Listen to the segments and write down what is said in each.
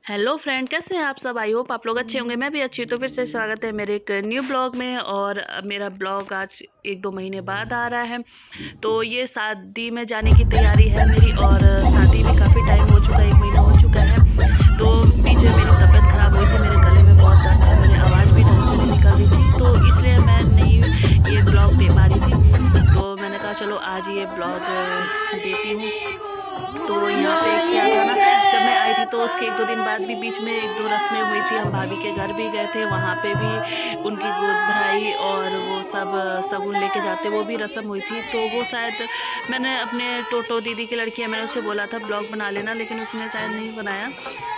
Hello friend, कैसे हैं आप सब। आई होप आप लोग अच्छे होंगे। मैं भी अच्छी हूँ। तो फिर से स्वागत है मेरे एक न्यू ब्लॉग में। और मेरा ब्लॉग आज 1-2 महीने बाद आ रहा है। तो ये शादी में जाने की तैयारी है मेरी। और शादी भी काफ़ी टाइम हो चुका है, 1 महीना हो चुका है। तो बीच में मेरी तबीयत ख़राब हुई थी, मेरे गले में बहुत दर्द था, मेरी आवाज़ भी ढंग से नहीं निकल रही थी। तो इसलिए मैं नहीं ये ब्लॉग दे पा रही थी। तो मैंने कहा चलो आज ये ब्लॉग देती हूँ। तो यहाँ पे क्या था ना, जब मैं आई थी तो उसके 1-2 दिन बाद भी बीच में 1-2 रस्में हुई थी। हम भाभी के घर भी गए थे, वहाँ पे भी उनकी गोद भराई और वो सब शगुन लेके जाते, वो भी रस्म हुई थी। तो वो शायद मैंने अपने टोटो दीदी की लड़की है, मैंने उसे बोला था ब्लॉग बना लेना, लेकिन उसने शायद नहीं बनाया,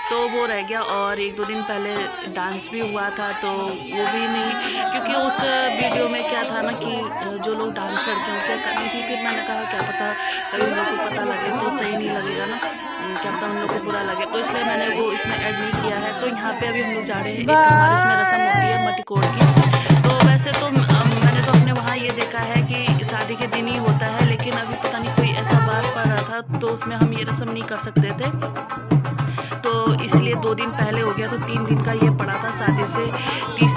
तो वो रह गया। और 1-2 दिन पहले डांस भी हुआ था, तो वो भी नहीं, क्योंकि उस वीडियो में क्या था ना कि जो लोग डांस लड़कियाँ क्या कर रही थी। फिर मैंने कहा क्या पता कभी उन लोग को पता लगे तो सही नहीं लगेगा ना, क्या पता उन लोग को बुरा लगे, तो इसलिए मैंने वो इसमें ऐड नहीं किया है। तो यहाँ पे अभी हम लोग जा रहे हैं, एक हमारे इसमें रस्म होती है मटकोर की। तो वैसे तो मैंने तो अपने वहाँ ये देखा है कि शादी के दिन ही होता है, लेकिन अभी पता नहीं कोई ऐसा बात पड़ रहा था तो उसमें हम ये रस्म नहीं कर सकते थे। तो इसलिए 2 दिन पहले हो गया, तो 3 दिन का ये पड़ा था शादी से। 30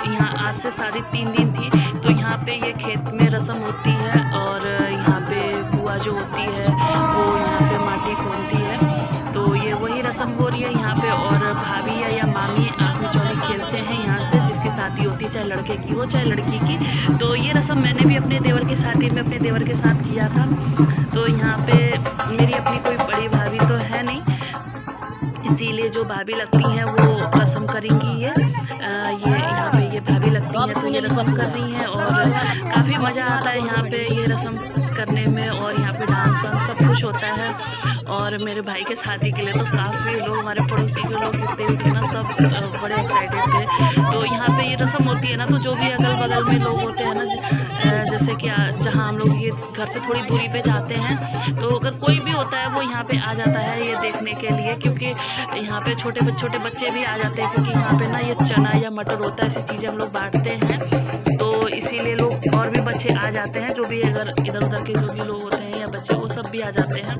यहाँ आज से शादी 3 दिन थी। तो यहाँ पे ये खेत में रस्म होती है और यहाँ पे बुआ जो होती है वो यहाँ पे माटी खोदती है। तो ये वही रस्म हो रही है यहाँ पे। और भाभी या मामी आँख मिचौली खेलते हैं यहाँ से, जिसकी शादी होती है, चाहे लड़के की हो चाहे लड़की की। तो ये रस्म मैंने भी अपने देवर की शादी में अपने देवर के साथ किया था। तो यहाँ पे मेरी अपनी कोई बड़ी भाभी तो है नहीं, इसीलिए जो भाभी लगती हैं वो रस्म करेंगी। ये यहाँ पे ये भाभी लगती हैं तो ये रस्म कर रही हैं। और काफ़ी मज़ा आता है यहाँ पे ये रस्म करने में। और यहाँ पे डांस वांस सब कुछ होता है। और मेरे भाई के शादी के लिए तो काफ़ी लोग, हमारे पड़ोसी के लोग जितने भी थे ना, सब बड़े एक्साइटेड थे। तो यहाँ पे ये रस्म होती है ना, तो जो भी अगल बगल में लोग होते हैं ना, जैसे कि जहाँ हम लोग ये घर से थोड़ी दूरी पे जाते हैं, तो अगर कोई भी होता है वो यहाँ पे आ जाता है ये देखने के लिए। क्योंकि यहाँ पे छोटे बच्चे भी आ जाते हैं, क्योंकि यहाँ पे ना ये चना या मटर होता है, ऐसी चीज़ें हम लोग बांटते हैं। तो इसीलिए लोग और भी बच्चे आ जाते हैं, जो भी अगर इधर उधर के जो भी लोग होते हैं या बच्चे, वो सब भी आ जाते हैं।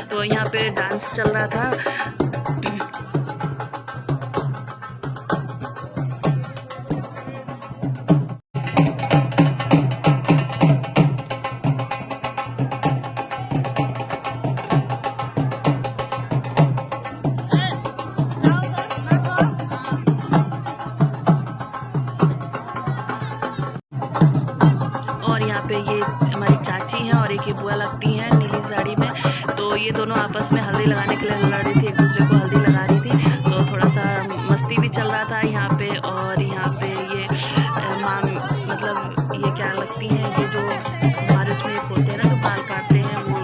तो यहाँ पे डांस चल रहा था। और यहाँ पे ये हमारी चाची हैं और एक ये बुआ लगती हैं नीली साड़ी में। तो ये दोनों आपस में हल्दी लगाने के लिए लड़ रही थी, एक दूसरे को हल्दी लगा रही थी। तो थोड़ा सा मस्ती भी चल रहा था यहाँ पे। और यहाँ पे ये माम मतलब ये क्या लगती हैं, ये जो हमारे उसमें एक होते हैं ना जो बाल काटते हैं, वो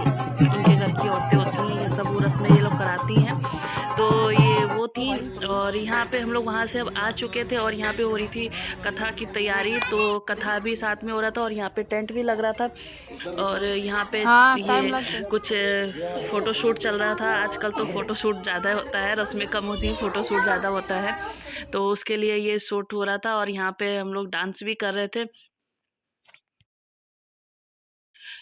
उनके घर की औरतें होती हैं, ये सब वो रस्में ये लोग कराती हैं। तो ये वो थी। और यहाँ पे हम लोग वहाँ से अब आ चुके थे और यहाँ पे हो रही थी कथा की तैयारी। तो कथा भी साथ में हो रहा था और यहाँ पे टेंट भी लग रहा था। और यहाँ पे ये कुछ फ़ोटोशूट चल रहा था। आजकल तो फ़ोटोशूट ज़्यादा होता है, रस्में कम होती हैं, फ़ोटोशूट ज़्यादा होता है। तो उसके लिए ये शूट हो रहा था। और यहाँ पे हम लोग डांस भी कर रहे थे।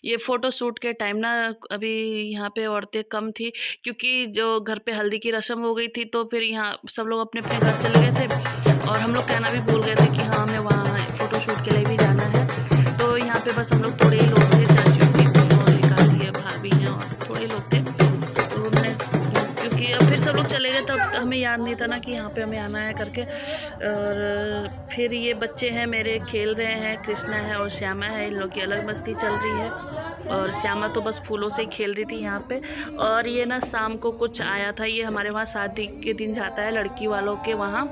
ये फ़ोटो शूट के टाइम ना अभी यहाँ पे औरतें कम थी, क्योंकि जो घर पे हल्दी की रस्म हो गई थी, तो फिर यहाँ सब लोग अपने अपने घर चले गए थे। और हम लोग कहना भी भूल गए थे कि हाँ हमें वहाँ फ़ोटो शूट के लिए भी जाना है। तो यहाँ पे बस हम लोग थोड़े ही लोग थे, चाची जी थी और एक आधी है भाभी हैं और थोड़े लोग थे। तो हमने, क्योंकि अब फिर सब लोग चले गए, तब हमें याद नहीं था ना कि यहाँ पे हमें आना है करके। और फिर ये बच्चे हैं मेरे खेल रहे हैं, कृष्णा है और श्यामा है, इन लोग की अलग मस्ती चल रही है। और श्यामा तो बस फूलों से ही खेल रही थी यहाँ पे। और ये ना शाम को कुछ आया था, ये हमारे वहाँ शादी के दिन जाता है लड़की वालों के वहाँ।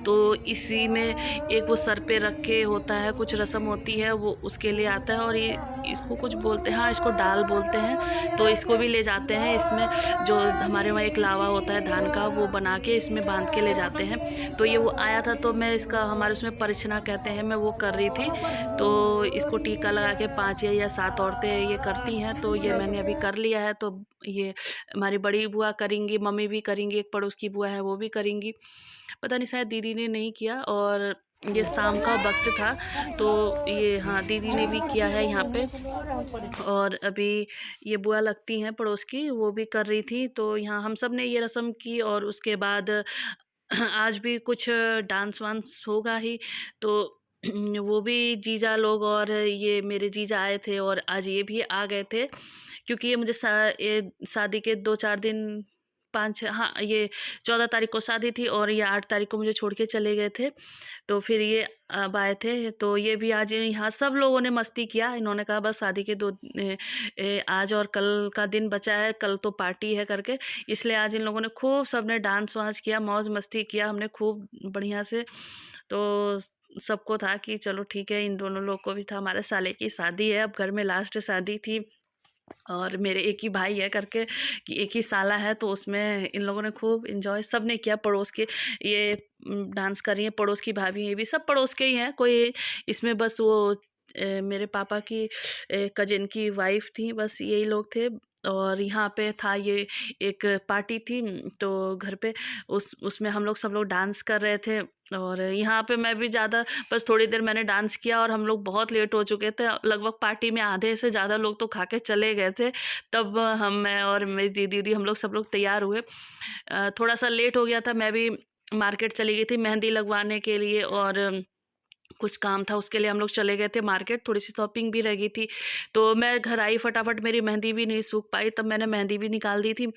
तो इसी में एक वो सर पे रख के होता है, कुछ रस्म होती है, वो उसके लिए आता है। और ये इसको कुछ बोलते हैं, हाँ इसको डाल बोलते हैं। तो इसको भी ले जाते हैं, इसमें जो हमारे वहाँ एक लावा होता है धान का, वो बना के इसमें बांध के ले जाते हैं। तो ये वो आया था, तो मैं इसका, हमारे उसमें परिछना कहते हैं, मैं वो कर रही थी। तो इसको टीका लगा के 5 या 7 औरतें ये करती हैं। तो ये मैंने अभी कर लिया है। तो ये हमारी बड़ी बुआ करेंगी, मम्मी भी करेंगी, एक पड़ोस की बुआ है वो भी करेंगी, पता नहीं शायद दीदी ने नहीं किया। और ये शाम का वक्त था, तो ये हाँ दीदी ने भी किया है यहाँ पे। और अभी ये बुआ लगती हैं पड़ोस की, वो भी कर रही थी, तो यहाँ हम सब ने ये रस्म की। और उसके बाद आज भी कुछ डांस वांस होगा ही, तो वो भी जीजा लोग और ये मेरे जीजा आए थे और आज ये भी आ गए थे, क्योंकि ये मुझे ये शादी के 2-4 दिन, 5 हाँ, ये 14 तारीख को शादी थी और ये 8 तारीख को मुझे छोड़ के चले गए थे। तो फिर ये अब आए थे, तो ये भी आज यहाँ सब लोगों ने मस्ती किया। इन्होंने कहा बस शादी के आज और कल का दिन बचा है, कल तो पार्टी है करके, इसलिए आज इन लोगों ने खूब सबने डांस वांस किया, मौज मस्ती किया हमने खूब बढ़िया से। तो सबको था कि चलो ठीक है, इन दोनों लोग को भी था, हमारे साले की शादी है, अब घर में लास्ट शादी थी और मेरे एक ही भाई है करके कि एक ही साला है, तो उसमें इन लोगों ने खूब इन्जॉय सब ने किया। पड़ोस के ये डांस कर रही हैं, पड़ोस की भाभी, ये भी सब पड़ोस के ही हैं, कोई इसमें बस वो मेरे पापा की कजिन की वाइफ थी, बस यही लोग थे। और यहाँ पे था ये एक पार्टी थी, तो घर पे उसमें हम लोग सब लोग डांस कर रहे थे। और यहाँ पे मैं भी ज़्यादा, बस थोड़ी देर मैंने डांस किया और हम लोग बहुत लेट हो चुके थे, लगभग पार्टी में आधे से ज़्यादा लोग तो खा के चले गए थे। तब मैं और मेरी दीदी हम लोग सब लोग तैयार हुए। थोड़ा सा लेट हो गया था, मैं भी मार्केट चली गई थी मेहंदी लगवाने के लिए, और कुछ काम था उसके लिए हम लोग चले गए थे मार्केट, थोड़ी सी शॉपिंग भी रह गई थी। तो मैं घर आई फटाफट, मेरी मेहंदी भी नहीं सूख पाई, तब मैंने मेहंदी भी निकाल दी थी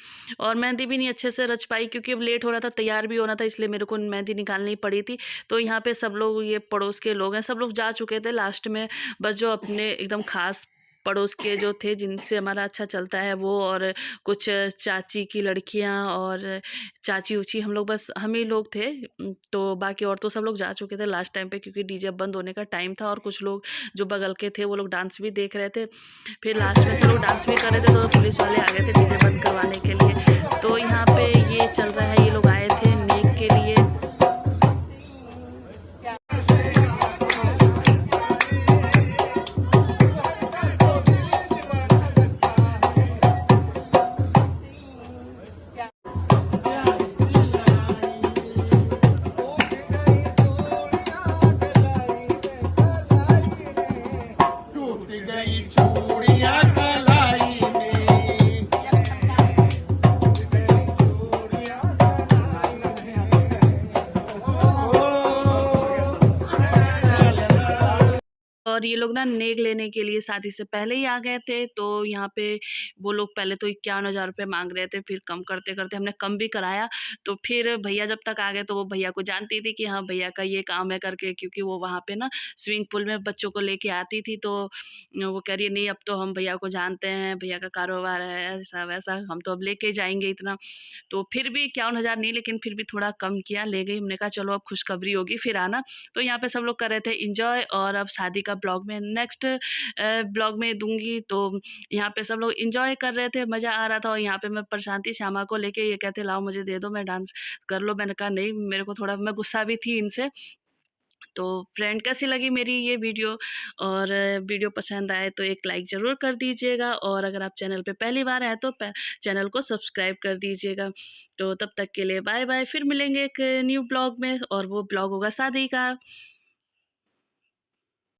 और मेहंदी भी नहीं अच्छे से रच पाई, क्योंकि अब लेट हो रहा था, तैयार भी होना था, इसलिए मेरे को मेहंदी निकालनी पड़ी थी। तो यहाँ पे सब लोग, ये पड़ोस के लोग हैं, सब लोग जा चुके थे लास्ट में, बस जो अपने एकदम खास पड़ोस के जो थे जिनसे हमारा अच्छा चलता है वो, और कुछ चाची की लड़कियां और चाची उची, हम लोग बस हम ही लोग थे। तो बाकी और तो सब लोग जा चुके थे लास्ट टाइम पे, क्योंकि डीजे बंद होने का टाइम था और कुछ लोग जो बगल के थे वो लोग डांस भी देख रहे थे। फिर लास्ट में सब लोग डांस भी कर रहे थे, तो पुलिस वाले आ गए थे डीजे बंद करवाने के लिए। तो यहाँ पे ये चल रहा है, ये लोग आए थे नेक के लिए। टूट गई चूड़ियां कलाई में, और ये लोग ना नेक लेने के लिए शादी से पहले ही आ गए थे, तो यहाँ पे वो लोग पहले तो 51,000 रुपये मांग रहे थे, फिर कम करते करते हमने कम भी कराया। तो फिर भैया जब तक आ गए, तो वो भैया को जानती थी कि हाँ भैया का ये काम है करके, क्योंकि वो वहाँ पे ना स्विमिंग पूल में बच्चों को लेके आती थी। तो वो कह रही है नहीं, अब तो हम भैया को जानते हैं, भैया का कारोबार है ऐसा वैसा, हम तो अब लेके जाएंगे इतना। तो फिर भी 51,000 नहीं, लेकिन फिर भी थोड़ा कम किया, ले गई। हमने कहा चलो अब खुशखबरी होगी फिर आना। तो यहाँ पे सब लोग कर रहे थे इंजॉय, और अब शादी का ब्लॉग में नेक्स्ट ब्लॉग में दूंगी। तो यहाँ पे सब लोग इंजॉय कर रहे थे, मज़ा आ रहा था। और यहाँ पे मैं प्रशांति श्यामा को लेके, ये कहते लाओ मुझे दे दो, मैं डांस कर लो। मैंने कहा नहीं, मेरे को थोड़ा, मैं गुस्सा भी थी इनसे। तो फ्रेंड कैसी लगी मेरी ये वीडियो, और वीडियो पसंद आए तो एक लाइक ज़रूर कर दीजिएगा, और अगर आप चैनल पे पहली बार आए तो चैनल को सब्सक्राइब कर दीजिएगा। तो तब तक के लिए बाय बाय, फिर मिलेंगे एक न्यू ब्लॉग में, और वो ब्लॉग होगा शादी का।